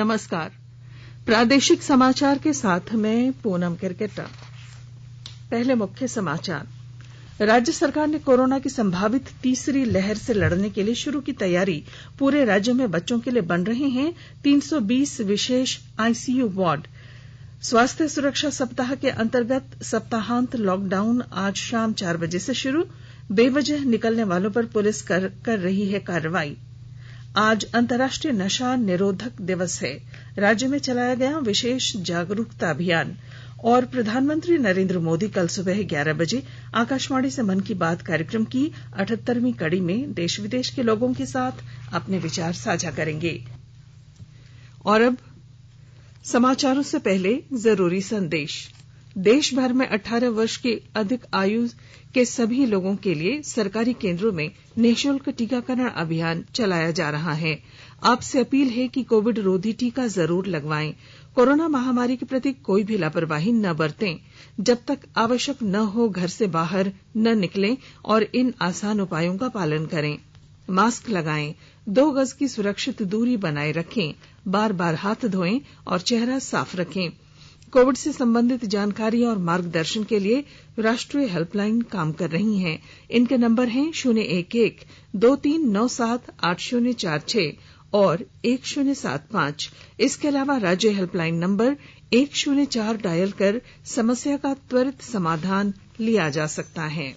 नमस्कार। प्रादेशिक समाचार के साथ मैं पूनम किरकेटा। पहले मुख्य समाचार। राज्य सरकार ने कोरोना की संभावित तीसरी लहर से लड़ने के लिए शुरू की तैयारी। पूरे राज्य में बच्चों के लिए बन रहे हैं 320 विशेष आईसीयू वार्ड। स्वास्थ्य सुरक्षा सप्ताह के अंतर्गत सप्ताहांत लॉकडाउन आज शाम 4 बजे से शुरू। बेवजह निकलने वालों पर पुलिस कर रही है कार्रवाई। आज अंतर्राष्ट्रीय नशा निरोधक दिवस है। राज्य में चलाया गया विशेष जागरूकता अभियान। और प्रधानमंत्री नरेंद्र मोदी कल सुबह 11 बजे आकाशवाणी से मन की बात कार्यक्रम की 78वीं कड़ी में देश विदेश के लोगों के साथ अपने विचार साझा करेंगे। और अब समाचारों से पहले जरूरी संदेश। देश भर में 18 वर्ष की अधिक आयु के सभी लोगों के लिए सरकारी केंद्रों में निःशुल्क टीकाकरण अभियान चलाया जा रहा है। आपसे अपील है कि कोविड रोधी टीका जरूर लगवाएं। कोरोना महामारी के प्रति कोई भी लापरवाही न बरतें। जब तक आवश्यक न हो घर से बाहर न निकलें और इन आसान उपायों का पालन करें। मास्क लगाएं, 2 गज की सुरक्षित दूरी बनाए रखें, बार बार हाथ धोएं और चेहरा साफ रखें। कोविड से संबंधित जानकारी और मार्गदर्शन के लिए राष्ट्रीय हेल्पलाइन काम कर रही है। इनके नंबर हैं 011-2397-8046 और 1075। इसके अलावा राज्य हेल्पलाइन नंबर 104 डायल कर समस्या का त्वरित समाधान लिया जा सकता है।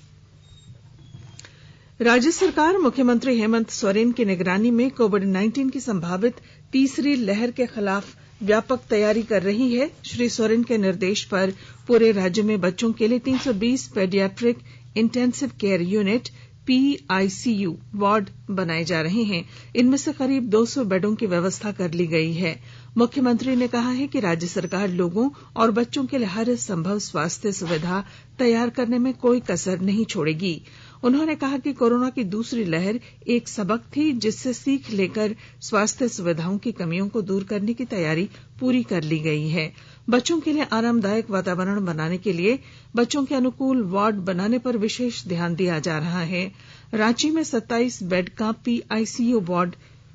राज्य सरकार मुख्यमंत्री हेमंत सोरेन की निगरानी में कोविड-19 की संभावित तीसरी लहर के खिलाफ व्यापक तैयारी कर रही है। श्री सोरेन के निर्देश पर पूरे राज्य में बच्चों के लिए 320 paediatric intensive care unit PICU ward बनाए जा रहे हैं। इनमें से करीब 200 बेडों की व्यवस्था कर ली गई है। मुख्यमंत्री ने कहा है कि राज्य सरकार लोगों और बच्चों के लिए हर संभव स्वास्थ्य सुविधा तैयार करने में कोई कसर नहीं छोड़ेगी। उन्होंने कहा कि कोरोना की दूसरी लहर एक सबक थी, जिससे सीख लेकर स्वास्थ्य सुविधाओं की कमियों को दूर करने की तैयारी पूरी कर ली गई है। बच्चों के लिए आरामदायक वातावरण बनाने के लिए बच्चों के अनुकूल वार्ड बनाने पर विशेष ध्यान दिया जा रहा है। रांची में 27 बेड का पीआईसीयू वार्ड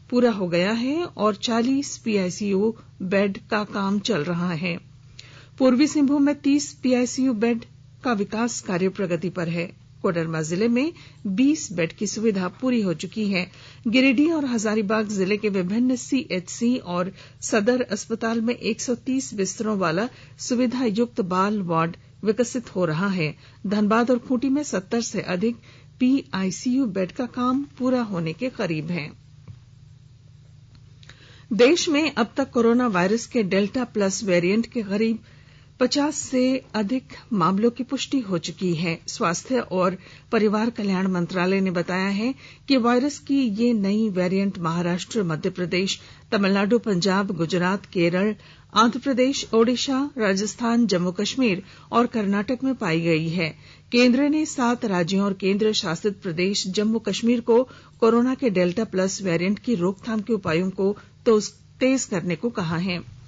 पूरा हो गया है और 40 पीआईसीयू बेड का काम चल रहा है। पूर्वी सिंहभूम में 30 पीआईसीयू बेड का विकास कार्य प्रगति पर है। कोडरमा जिले में 20 बेड की सुविधा पूरी हो चुकी है। गिरिडीह और हजारीबाग जिले के विभिन्न सीएचसी और सदर अस्पताल में 130 बिस्तरों वाला सुविधा युक्त बाल वार्ड विकसित हो रहा है। धनबाद और खूंटी में 70 से अधिक पीआईसीयू बेड का काम पूरा होने के करीब है। देश में अब तक कोरोना वायरस के डेल्टा प्लस वेरिएंट के करीब 50 से अधिक मामलों की पुष्टि हो चुकी है। स्वास्थ्य और परिवार कल्याण मंत्रालय ने बताया है कि वायरस की ये नई वेरिएंट महाराष्ट्र, मध्य प्रदेश, तमिलनाडु, पंजाब, गुजरात, केरल, आंध्र प्रदेश, ओडिशा, राजस्थान, जम्मू कश्मीर और कर्नाटक में पाई गई है। केंद्र ने 7 राज्यों और केंद्र शासित प्रदेश जम्मू कश्मीर को कोरोना के डेल्टा प्लस वेरिएंट की रोकथाम के उपायों को तेज करने को कहा है।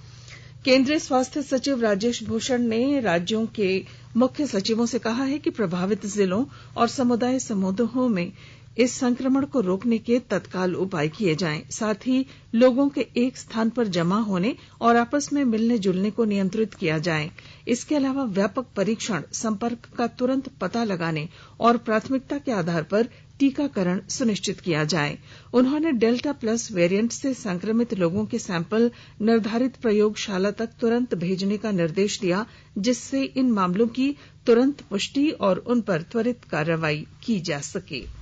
केंद्रीय स्वास्थ्य सचिव राजेश भूषण ने राज्यों के मुख्य सचिवों से कहा है कि प्रभावित जिलों और समुदाय समूहों में इस संक्रमण को रोकने के तत्काल उपाय किए जाएं। साथ ही लोगों के एक स्थान पर जमा होने और आपस में मिलने जुलने को नियंत्रित किया जाए। इसके अलावा व्यापक परीक्षण, संपर्क का तुरंत पता लगाने और प्राथमिकता के आधार पर टीकाकरण सुनिश्चित किया जाए। उन्होंने डेल्टा प्लस वेरिएंट से संक्रमित लोगों के सैंपल निर्धारित प्रयोगशाला तक तुरंत भेजने का निर्देश दिया, जिससे इन मामलों की तुरंत पुष्टि और उन पर त्वरित कार्रवाई की जा सके।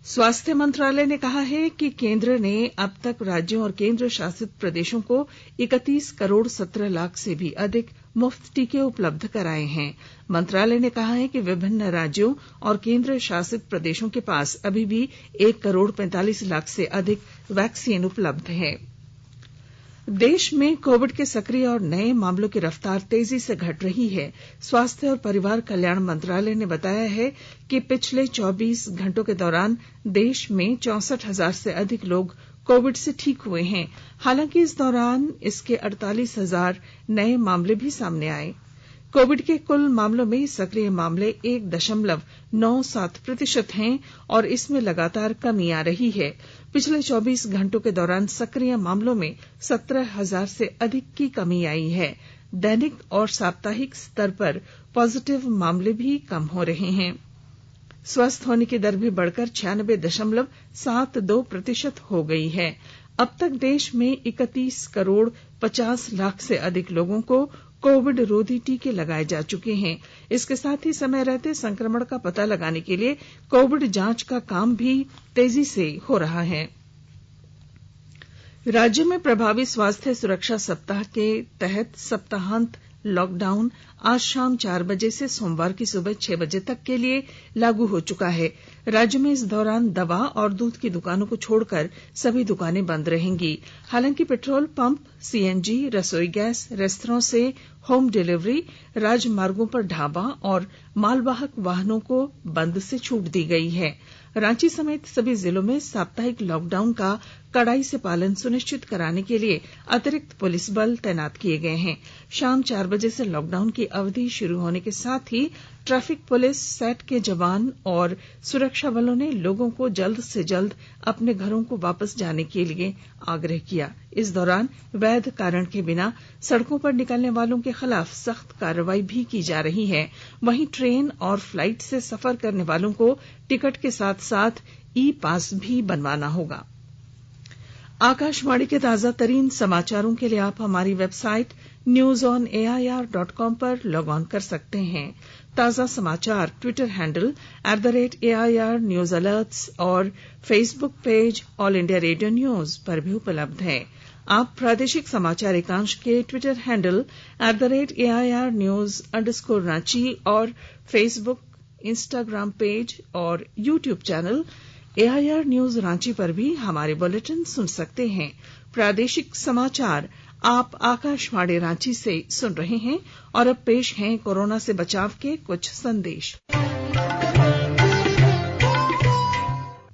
स्वास्थ्य मंत्रालय ने कहा है कि केंद्र ने अब तक राज्यों और केंद्र शासित प्रदेशों को 31 करोड़ 17 लाख से भी अधिक मुफ्त टीके उपलब्ध कराए हैं। मंत्रालय ने कहा है कि विभिन्न राज्यों और केंद्र शासित प्रदेशों के पास अभी भी 1 करोड़ 45 लाख से अधिक वैक्सीन उपलब्ध है। देश में कोविड के सक्रिय और नए मामलों की रफ्तार तेजी से घट रही है। स्वास्थ्य और परिवार कल्याण मंत्रालय ने बताया है कि पिछले 24 घंटों के दौरान देश में 64,000 से अधिक लोग कोविड से ठीक हुए हैं। हालांकि इस दौरान इसके 48,000 नए मामले भी सामने आए। कोविड के कुल मामलों में सक्रिय मामले 1.97% हैं और इसमें लगातार कमी आ रही है। पिछले 24 घंटों के दौरान सक्रिय मामलों में 17,000 से अधिक की कमी आई है। दैनिक और साप्ताहिक स्तर पर पॉजिटिव मामले भी कम हो रहे हैं। स्वस्थ होने की दर भी बढ़कर 96.72% हो गई है। अब तक देश में 31 करोड़ 50 लाख से अधिक लोगों को कोविड रोधी टीके लगाए जा चुके हैं। इसके साथ ही समय रहते संक्रमण का पता लगाने के लिए कोविड जांच का काम भी तेजी से हो रहा है। राज्य में प्रभावी स्वास्थ्य सुरक्षा सप्ताह के तहत सप्ताहांत लॉकडाउन आज शाम 4 बजे से सोमवार की सुबह 6 बजे तक के लिए लागू हो चुका है। राज्य में इस दौरान दवा और दूध की दुकानों को छोड़कर सभी दुकानें बंद रहेंगी। हालांकि पेट्रोल पंप, सीएनजी, रसोई गैस, रेस्तरां से होम डिलीवरी, राजमार्गों पर ढाबा और मालवाहक वाहनों को बंद से छूट दी गई है। रांची समेत सभी जिलों में साप्ताहिक लॉकडाउन का कड़ाई से पालन सुनिश्चित कराने के लिए अतिरिक्त पुलिस बल तैनात किए गए हैं। शाम 4 बजे से लॉकडाउन की अवधि शुरू होने के साथ ही ट्रैफिक पुलिस, सैट के जवान और सुरक्षा बलों ने लोगों को जल्द से जल्द अपने घरों को वापस जाने के लिए आग्रह किया। इस दौरान वैध कारण के बिना सड़कों पर निकलने वालों के खिलाफ सख्त कार्रवाई भी की जा रही है। वहीं ट्रेन और फ्लाइट से सफर करने वालों को टिकट के साथ साथ ई पास भी बनवाना होगा। आकाशवाणी के ताजा तरीन समाचारों के लिए आप हमारी वेबसाइट newsonair.com पर लॉग ऑन कर सकते हैं। ताजा समाचार Twitter handle @AIR news alerts और Facebook page all India radio news पर भी उपलब्ध है। आप प्रादेशिक समाचार एकांश के ट्विटर हैंडल @AIR न्यूज _ और फेसबुक, इंस्टाग्राम पेज और YouTube channel AIR news Ranchi पर भी हमारे बुलेटिन सुन सकते हैं। प्रादेशिक समाचार आप आकाशवाणी रांची से सुन रहे हैं और अब पेश हैं कोरोना से बचाव के कुछ संदेश।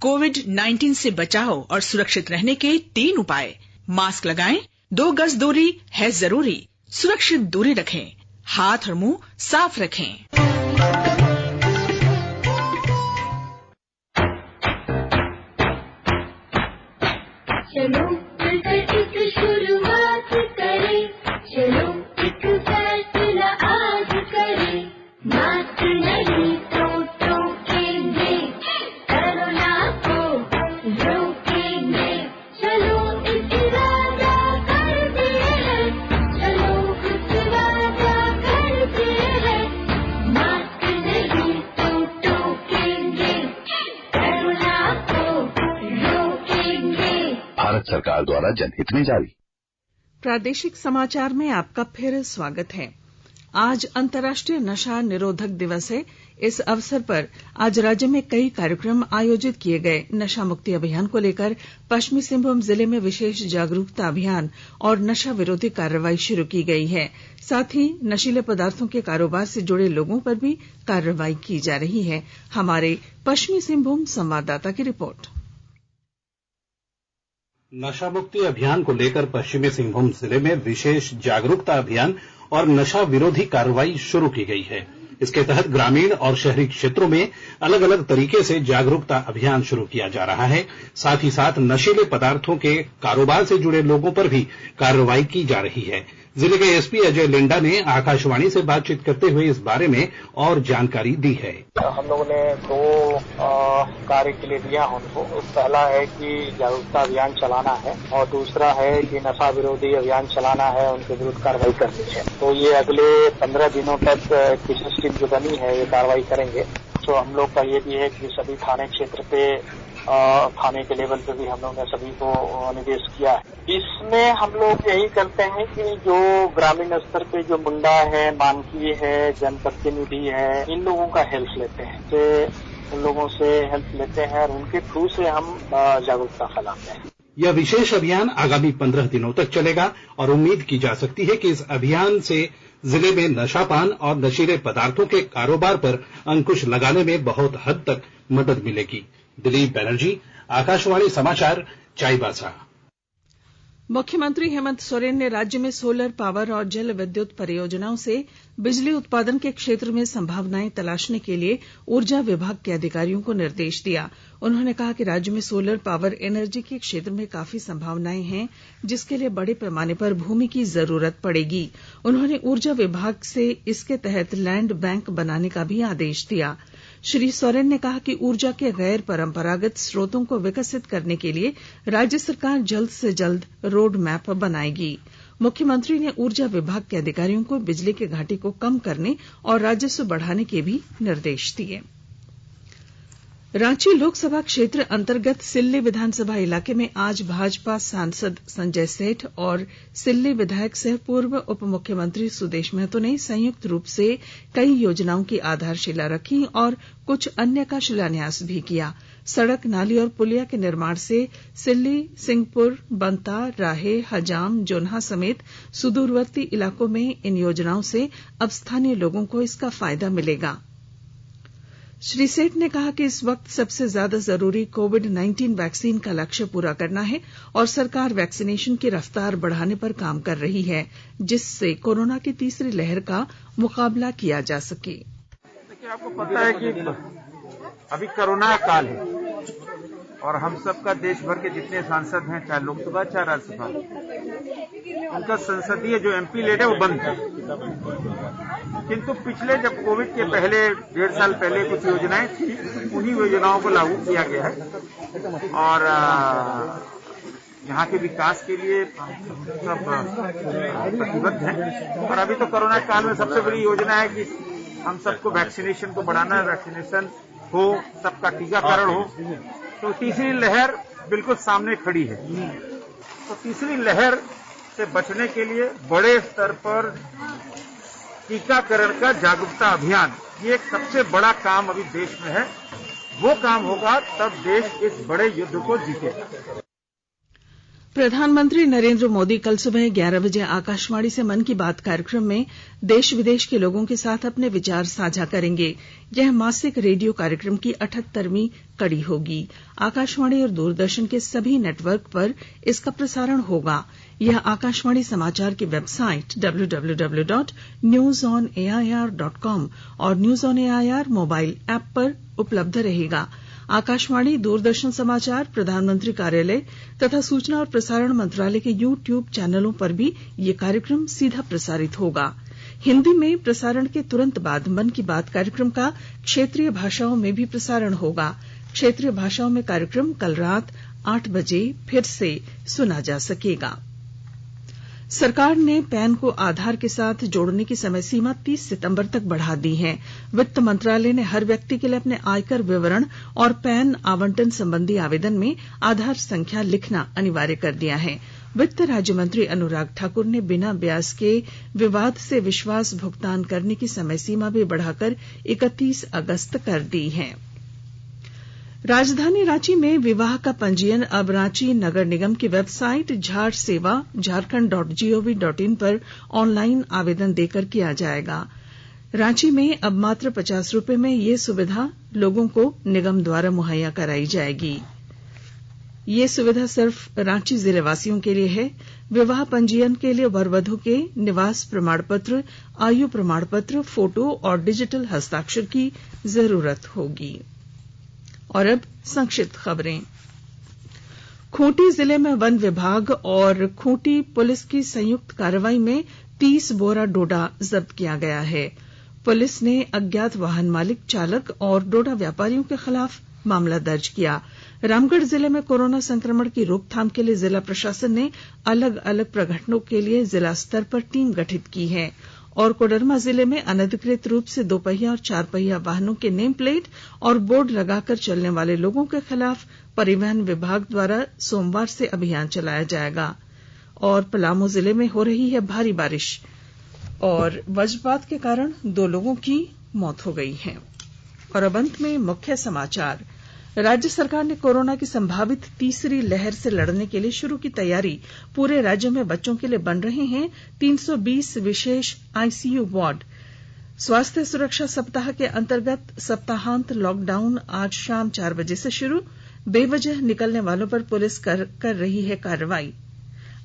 कोविड-19 से बचाव और सुरक्षित रहने के 3 उपाय। मास्क लगाएं, 2 गज दूरी है जरूरी, सुरक्षित दूरी रखें, हाथ और मुंह साफ रखें। चलो मिलकर एक शुरुआत करें, चलो एक फैसला आज करें, मास्क नहीं तो टोकेंगे, कोरोना को रोकेंगे, चलो इस वादा करते हैं, चलो इस वादा करते हैं, मास्क नहीं तो टोकेंगे, कोरोना को रोकेंगे। भारत सरकार द्वारा जनहित में जारी। प्रादेशिक समाचार में आपका फिर स्वागत है। आज अंतर्राष्ट्रीय नशा निरोधक दिवस है। इस अवसर पर आज राज्य में कई कार्यक्रम आयोजित किए गए। नशा मुक्ति अभियान को लेकर पश्चिमी सिंहभूम जिले में विशेष जागरूकता अभियान और नशा विरोधी कार्रवाई शुरू की गई है। साथ ही नशीले पदार्थों के कारोबार से जुड़े लोगों पर भी कार्रवाई की जा रही है। हमारे पश्चिमी सिंहभूम संवाददाता की रिपोर्ट। नशा मुक्ति अभियान को लेकर पश्चिमी सिंहभूम जिले में विशेष जागरूकता अभियान और नशा विरोधी कार्रवाई शुरू की गई है। इसके तहत ग्रामीण और शहरी क्षेत्रों में अलग अलग तरीके से जागरूकता अभियान शुरू किया जा रहा है। साथ ही साथ नशीले पदार्थों के कारोबार से जुड़े लोगों पर भी कार्रवाई की जा रही है। जिले के एसपी अजय लिंडा ने आकाशवाणी से बातचीत करते हुए इस बारे में और जानकारी दी है। हम लोगों ने 2 कार्य के लिए दिया उनको। पहला है कि जागरूकता अभियान चलाना है और दूसरा है कि नशा विरोधी अभियान चलाना है, उनके विरुद्ध कार्रवाई करनी है। तो ये अगले 15 दिनों तक विशेष टीम जो बनी है ये कार्रवाई करेंगे। तो हम लोग का ये भी है कि सभी थाने क्षेत्र पे थाने के लेवल पे भी हम लोग ने सभी को निर्देश किया है। इसमें हम लोग यही करते हैं कि जो ग्रामीण स्तर पे जो मुंडा है, मानकी है, जनप्रतिनिधि है, इन लोगों का हेल्प लेते हैं। तो उन लोगों से हेल्प लेते हैं और उनके थ्रू से हम जागरूकता फैलाते हैं। यह विशेष अभियान आगामी 15 दिनों तक चलेगा और उम्मीद की जा सकती है कि इस अभियान से जिले में नशापान और नशीले पदार्थों के कारोबार पर अंकुश लगाने में बहुत हद तक मदद मिलेगी। दिलीप बनर्जी, आकाशवाणी समाचार, चाईबासा। मुख्यमंत्री हेमंत सोरेन ने राज्य में सोलर पावर और जल विद्युत परियोजनाओं से बिजली उत्पादन के क्षेत्र में संभावनाएं तलाशने के लिए ऊर्जा विभाग के अधिकारियों को निर्देश दिया। उन्होंने कहा कि राज्य में सोलर पावर एनर्जी के क्षेत्र में काफी संभावनाएं हैं, जिसके लिए बड़े पैमाने पर भूमि की जरूरत पड़ेगी। उन्होंने ऊर्जा विभाग से इसके तहत लैंड बैंक बनाने का भी आदेश दिया। श्री सोरेन ने कहा कि ऊर्जा के गैर परंपरागत स्रोतों को विकसित करने के लिए राज्य सरकार जल्द से जल्द रोड मैप बनाएगी। मुख्यमंत्री ने ऊर्जा विभाग के अधिकारियों को बिजली के घाटे को कम करने और राजस्व बढ़ाने के भी निर्देश दिए। रांची लोकसभा क्षेत्र अंतर्गत सिल्ली विधानसभा इलाके में आज भाजपा सांसद संजय सेठ और सिल्ली विधायक सह पूर्व उप मुख्यमंत्री सुदेश महतो ने संयुक्त रूप से कई योजनाओं की आधारशिला रखी और कुछ अन्य का शिलान्यास भी किया। सड़क, नाली और पुलिया के निर्माण से सिल्ली, सिंहपुर, बंता, राहे, हजाम, जोन्हा समेत सुदूरवर्ती इलाकों में इन योजनाओं से अब स्थानीय लोगों को इसका फायदा मिलेगा। श्री सेठ ने कहा कि इस वक्त सबसे ज्यादा जरूरी कोविड-19 वैक्सीन का लक्ष्य पूरा करना है और सरकार वैक्सीनेशन की रफ्तार बढ़ाने पर काम कर रही है, जिससे कोरोना की तीसरी लहर का मुकाबला किया जा सके। देखिए, आपको पता है कि अभी कोरोना काल है और हम सबका देश भर के जितने सांसद हैं, चाहे लोकसभा चाहे राज्यसभा, उनका संसदीय जो एमपी लेड है वो बंद है। किंतु पिछले जब कोविड के पहले 1.5 साल पहले कुछ योजनाएं थी, उन्हीं योजनाओं को लागू किया गया है और यहाँ के विकास के लिए सब प्रतिबद्ध हैं। और अभी तो कोरोना काल में सबसे बड़ी योजना है कि हम सबको वैक्सीनेशन को बढ़ाना है, वैक्सीनेशन हो, सबका टीकाकरण हो। तो तीसरी लहर बिल्कुल सामने खड़ी है। तो तीसरी लहर से बचने के लिए बड़े स्तर पर टीकाकरण का जागरूकता अभियान, ये एक सबसे बड़ा काम अभी देश में है। वो काम होगा तब देश इस बड़े युद्ध को जीतेगा। प्रधानमंत्री नरेंद्र मोदी कल सुबह 11 बजे आकाशवाणी से मन की बात कार्यक्रम में देश विदेश के लोगों के साथ अपने विचार साझा करेंगे। यह मासिक रेडियो कार्यक्रम की 78वीं कड़ी होगी। आकाशवाणी और दूरदर्शन के सभी नेटवर्क पर इसका प्रसारण होगा। यह आकाशवाणी समाचार की वेबसाइट www.newsonair.com और news on AIR mobile app पर उपलब्ध रहेगा। आकाशवाणी, दूरदर्शन समाचार, प्रधानमंत्री कार्यालय तथा सूचना और प्रसारण मंत्रालय के YouTube चैनलों पर भी ये कार्यक्रम सीधा प्रसारित होगा। हिंदी में प्रसारण के तुरंत बाद मन की बात कार्यक्रम का क्षेत्रीय भाषाओं में भी प्रसारण होगा। क्षेत्रीय भाषाओं में कार्यक्रम कल रात 8 बजे फिर से सुना जा सकेगा। सरकार ने पैन को आधार के साथ जोड़ने की समय सीमा 30 सितंबर तक बढ़ा दी है। वित्त मंत्रालय ने हर व्यक्ति के लिए अपने आयकर विवरण और पैन आवंटन संबंधी आवेदन में आधार संख्या लिखना अनिवार्य कर दिया है। वित्त राज्य मंत्री अनुराग ठाकुर ने बिना ब्याज के विवाद से विश्वास भुगतान करने की समय सीमा भी बढ़ाकर 31 अगस्त कर दी है। राजधानी रांची में विवाह का पंजीयन अब रांची नगर निगम की वेबसाइट झारसेवा झारखंड.gov.in पर ऑनलाइन आवेदन देकर किया जाएगा। रांची में अब मात्र 50 रुपए में ये सुविधा लोगों को निगम द्वारा मुहैया कराई जाएगी। ये सुविधा सिर्फ रांची जिले वासियों के लिए है। विवाह पंजीयन के लिए वर वधू के निवास प्रमाण पत्र, आयु प्रमाण पत्र, फोटो और डिजिटल हस्ताक्षर की जरूरत होगी। और अब संक्षिप्त खबरें। खूंटी जिले में वन विभाग और खूंटी पुलिस की संयुक्त कार्रवाई में 30 बोरा डोडा जब्त किया गया है। पुलिस ने अज्ञात वाहन मालिक, चालक और डोडा व्यापारियों के खिलाफ मामला दर्ज किया। रामगढ़ जिले में कोरोना संक्रमण की रोकथाम के लिए जिला प्रशासन ने अलग अलग प्रखंडों के लिए जिला स्तर पर टीम गठित की है। और कोडरमा जिले में अनधिकृत रूप से 2 पहिया और 4 पहिया वाहनों के नेम प्लेट और बोर्ड लगाकर चलने वाले लोगों के खिलाफ परिवहन विभाग द्वारा सोमवार से अभियान चलाया जाएगा। और पलामू जिले में हो रही है भारी बारिश और वज्रपात के कारण 2 लोगों की मौत हो गई है। और अब अंत में मुख्य समाचार। राज्य सरकार ने कोरोना की संभावित तीसरी लहर से लड़ने के लिए शुरू की तैयारी। पूरे राज्य में बच्चों के लिए बन रहे हैं 320 विशेष आईसीयू वार्ड। स्वास्थ्य सुरक्षा सप्ताह के अंतर्गत सप्ताहांत लॉकडाउन आज शाम 4 बजे से शुरू। बेवजह निकलने वालों पर पुलिस कर रही है कार्रवाई।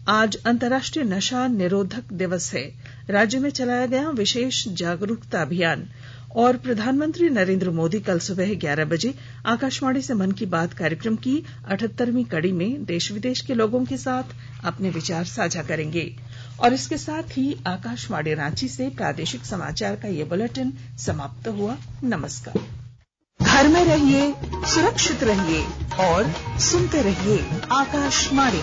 आज अंतर्राष्ट्रीय नशा निरोधक दिवस है। राज्य में चलाया गया विशेष जागरूकता अभियान। और प्रधानमंत्री नरेंद्र मोदी कल सुबह 11 बजे आकाशवाणी से मन की बात कार्यक्रम की 78वीं कड़ी में देश विदेश के लोगों के साथ अपने विचार साझा करेंगे। और इसके साथ ही आकाशवाणी रांची से प्रादेशिक समाचार का ये बुलेटिन समाप्त हुआ। नमस्कार। घर में रहिए, सुरक्षित रहिए और सुनते रहिए आकाशवाणी।